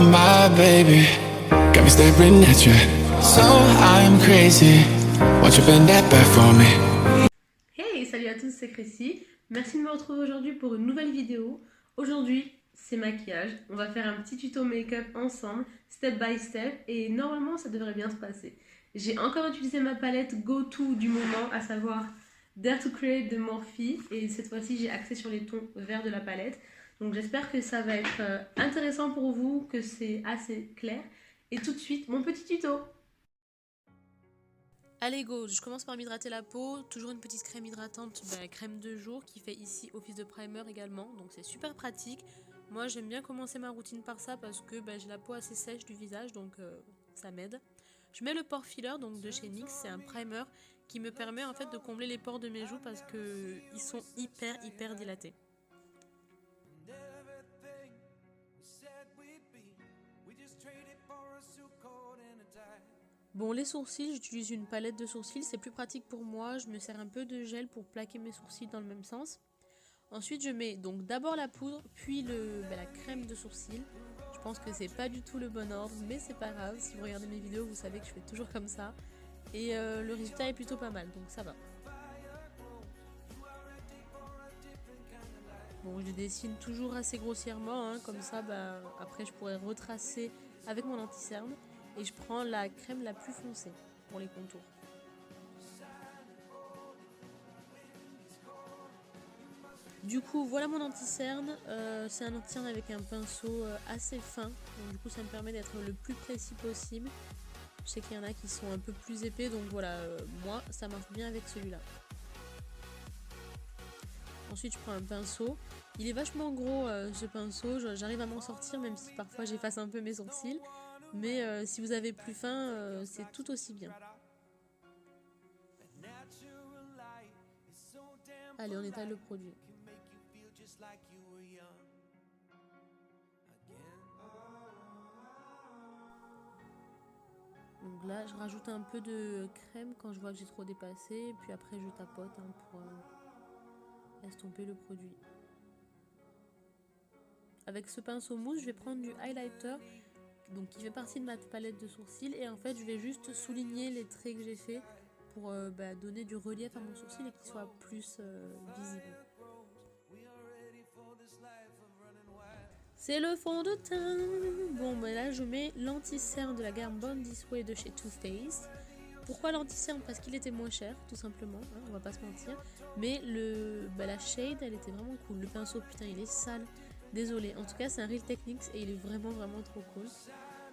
my baby. Got me staring at you. So I'm crazy. Won't you bend that back for me? Hey, salut à tous, c'est Chrissy. Merci de me retrouver aujourd'hui pour une nouvelle vidéo. Aujourd'hui, c'est maquillage. On va faire un petit tuto make-up ensemble, step by step, et normalement, ça devrait bien se passer. J'ai encore utilisé ma palette go-to du moment, à savoir Dare to Create de Morphe, et cette fois-ci, j'ai axé sur les tons verts de la palette. Donc j'espère que ça va être intéressant pour vous, que c'est assez clair. Et tout de suite, mon petit tuto. Allez go, je commence par m'hydrater la peau, toujours une petite crème hydratante, crème de jour qui fait ici office de primer également, donc c'est super pratique. Moi j'aime bien commencer ma routine par ça parce que j'ai la peau assez sèche du visage, donc ça m'aide. Je mets le pore filler donc de chez NYX, c'est un primer qui me permet en fait de combler les pores de mes joues parce que ils sont hyper dilatés. Bon, les sourcils, j'utilise une palette de sourcils, c'est plus pratique pour moi, je me sers un peu de gel pour plaquer mes sourcils dans le même sens. Ensuite, je mets donc d'abord la poudre, puis la crème de sourcils. Je pense que c'est pas du tout le bon ordre, mais c'est pas grave, si vous regardez mes vidéos, vous savez que je fais toujours comme ça. Et le résultat est plutôt pas mal, donc ça va. Bon, je dessine toujours assez grossièrement, hein, comme ça, après je pourrais retracer avec mon anti-cerne. Et je prends la crème la plus foncée pour les contours. Du coup, voilà mon anti-cerne. C'est un anti-cerne avec un pinceau assez fin. Donc, du coup, ça me permet d'être le plus précis possible. Je sais qu'il y en a qui sont un peu plus épais. Donc voilà, moi, ça marche bien avec celui-là. Ensuite, je prends un pinceau. Il est vachement gros, ce pinceau. J'arrive à m'en sortir, même si parfois j'efface un peu mes sourcils. Mais si vous avez plus fin, c'est tout aussi bien. Allez, on étale le produit. Donc là, je rajoute un peu de crème quand je vois que j'ai trop dépassé. Puis après, je tapote pour estomper le produit. Avec ce pinceau mousse, je vais prendre du highlighter. Donc qui fait partie de ma palette de sourcils. Et en fait, je vais juste souligner les traits que j'ai fait pour donner du relief à mon sourcil et qu'il soit plus visible. C'est le fond de teint. Bon, là, je mets l'anti-cerne de la gamme Born This Way de chez Too Faced. Pourquoi l'anti-cerne? Parce qu'il était moins cher, tout simplement, hein, on va pas se mentir. Mais la shade, elle était vraiment cool. Le pinceau, putain, il est sale. Désolée. En tout cas, c'est un Real Techniques et il est vraiment trop cool.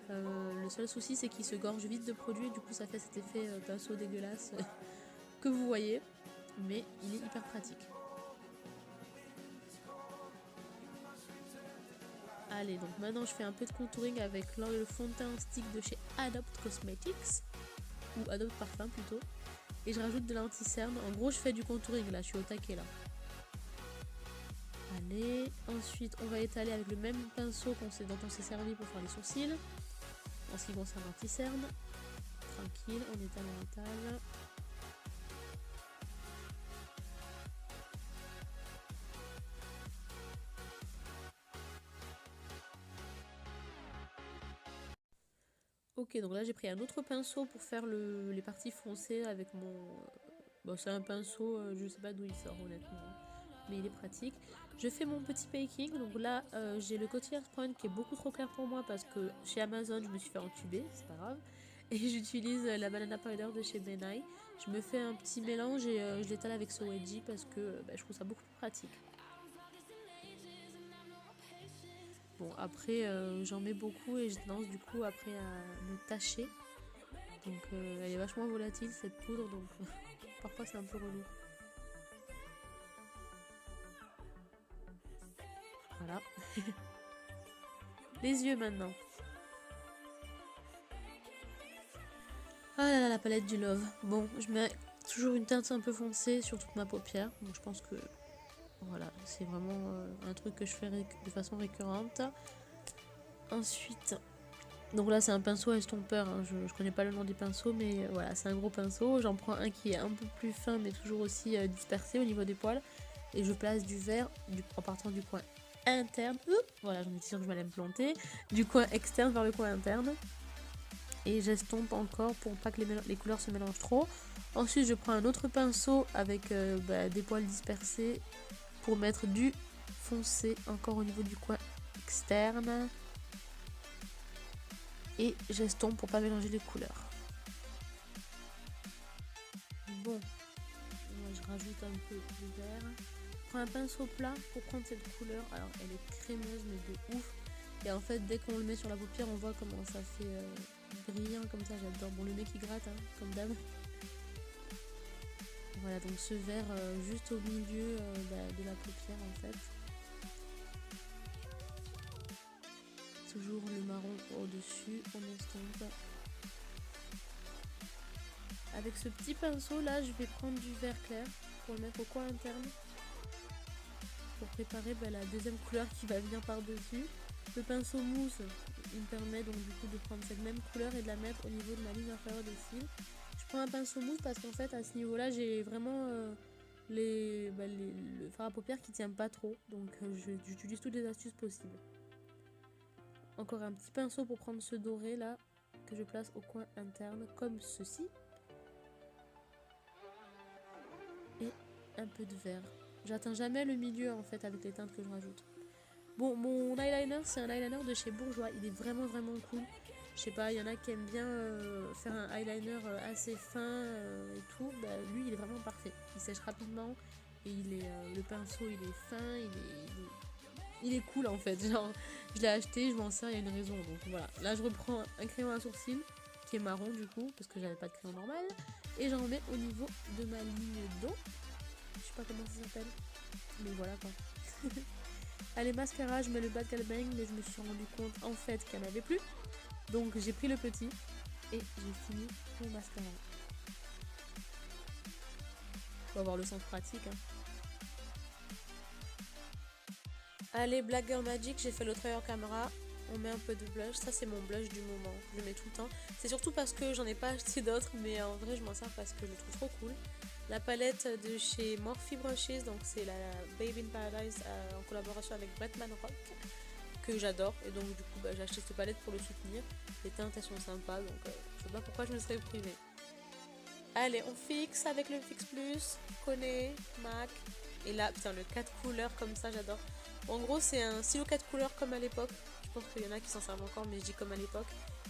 Le seul souci, c'est qu'il se gorge vite de produit et du coup, ça fait cet effet pinceau dégueulasse que vous voyez. Mais il est hyper pratique. Allez, donc maintenant je fais un peu de contouring avec le fond de teint stick de chez Adopt Cosmetics, ou Adopt Parfum plutôt, et je rajoute de l'anti-cerne. En gros, je fais du contouring là, je suis au taquet là. Allez, ensuite on va étaler avec le même pinceau dont on s'est servi pour faire les sourcils. En ce qui concerne l'anti-cerne, tranquille, on étale. Ok, donc là j'ai pris un autre pinceau pour faire les parties foncées avec mon... Bon, c'est un pinceau, je sais pas d'où il sort honnêtement, mais il est pratique. Je fais mon petit baking, donc là j'ai le Cotillard Point qui est beaucoup trop clair pour moi parce que chez Amazon je me suis fait entuber, c'est pas grave. Et j'utilise la Banana Powder de chez Benai. Je me fais un petit mélange et je l'étale avec ce wedgie parce que je trouve ça beaucoup plus pratique. Bon, après j'en mets beaucoup et je tendance du coup après à me tacher. Donc elle est vachement volatile cette poudre, donc parfois c'est un peu relou. Voilà. Les yeux maintenant. Ah là là, la palette du Love. Bon, je mets toujours une teinte un peu foncée sur toute ma paupière. Donc je pense que voilà, c'est vraiment un truc que je fais de façon récurrente. Ensuite, donc là c'est un pinceau estompeur, hein. Je connais pas le nom des pinceaux, mais voilà, c'est un gros pinceau. J'en prends un qui est un peu plus fin mais toujours aussi dispersé au niveau des poils. Et je place du vert en partant du point interne. Voilà, j'en étais sûre que je m'allais me planter. Du coin externe vers le coin interne. Et j'estompe encore pour pas que les couleurs se mélangent trop. Ensuite, je prends un autre pinceau avec des poils dispersés pour mettre du foncé encore au niveau du coin externe. Et j'estompe pour pas mélanger les couleurs. Bon, moi je rajoute un peu de vert. Je prends un pinceau plat pour prendre cette couleur. Alors elle est crémeuse mais de ouf. Et en fait dès qu'on le met sur la paupière on voit comment ça fait brillant comme ça, j'adore. Bon le nez qui gratte hein, comme d'hab. Voilà donc ce vert juste au milieu de la paupière en fait. Toujours le marron au-dessus, on estompe. Avec ce petit pinceau là, je vais prendre du vert clair pour le mettre au coin interne. Pour préparer la deuxième couleur qui va venir par-dessus. Le pinceau mousse, il me permet donc du coup de prendre cette même couleur et de la mettre au niveau de ma ligne inférieure des cils. Je prends un pinceau mousse parce qu'en fait à ce niveau-là, j'ai vraiment le fard à paupières qui tient pas trop. Donc j'utilise toutes les astuces possibles. Encore un petit pinceau pour prendre ce doré là que je place au coin interne comme ceci. Et un peu de vert. J'atteins jamais le milieu en fait avec les teintes que je rajoute. Bon, mon eyeliner c'est un eyeliner de chez Bourjois. Il est vraiment cool. Je sais pas, il y en a qui aiment bien faire un eyeliner assez fin et tout. Lui il est vraiment parfait. Il sèche rapidement et le pinceau il est fin, il est cool en fait, genre je l'ai acheté, je m'en sers, il y a une raison, donc voilà. Là je reprends un crayon à sourcils qui est marron du coup, parce que j'avais pas de crayon normal, et j'en mets au niveau de ma ligne d'eau, je sais pas comment ça s'appelle, mais voilà quoi. Allez mascara, je mets le Bad Gal Bang, mais je me suis rendu compte en fait qu'il n'y en avait plus, donc j'ai pris le petit, et j'ai fini mon mascara. Faut avoir le sens pratique hein. Allez, Black Girl Magic, j'ai fait le trait hors caméra. On met un peu de blush. Ça, c'est mon blush du moment. Je le mets tout le temps. C'est surtout parce que j'en ai pas acheté d'autres, mais en vrai, je m'en sers parce que je le trouve trop cool. La palette de chez Morphe Brushes, donc c'est la Babe in Paradise en collaboration avec Bretman Rock, que j'adore. Et donc, du coup, j'ai acheté cette palette pour le soutenir. Les teintes, elles sont sympas, donc je sais pas pourquoi je me serais privée. Allez, on fixe avec le Fix Plus, Koné, MAC. Et là, putain, le 4 couleurs comme ça, j'adore. En gros, c'est un stylo 4 couleurs comme à l'époque. Je pense qu'il y en a qui s'en servent encore, mais je dis comme à l'époque.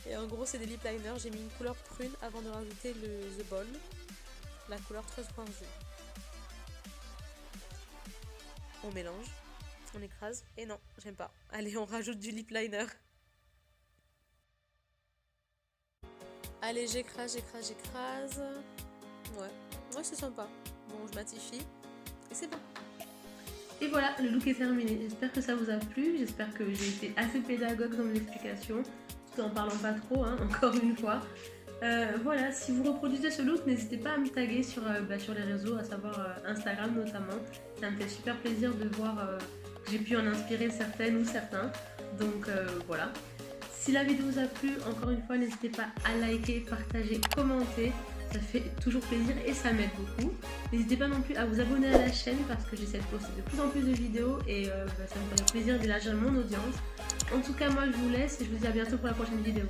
Et en gros, c'est des lip liners. J'ai mis une couleur prune avant de rajouter le The Ball, la couleur 13.2. On mélange, on écrase. Et non, j'aime pas. Allez, on rajoute du lip liner. Allez, j'écrase. Ouais, c'est sympa. Bon, je matifie. Et c'est bon. Et voilà, le look est terminé. J'espère que ça vous a plu. J'espère que j'ai été assez pédagogue dans mon explication, tout en parlant pas trop, hein, encore une fois. Voilà, si vous reproduisez ce look, n'hésitez pas à me taguer sur les réseaux, à savoir Instagram notamment. Ça me fait super plaisir de voir que j'ai pu en inspirer certaines ou certains. Donc voilà. Si la vidéo vous a plu, encore une fois, n'hésitez pas à liker, partager, commenter. Ça fait toujours plaisir et ça m'aide beaucoup. N'hésitez pas non plus à vous abonner à la chaîne parce que j'essaie de poster de plus en plus de vidéos et ça me fait plaisir d'élargir mon audience. En tout cas, moi je vous laisse et je vous dis à bientôt pour la prochaine vidéo.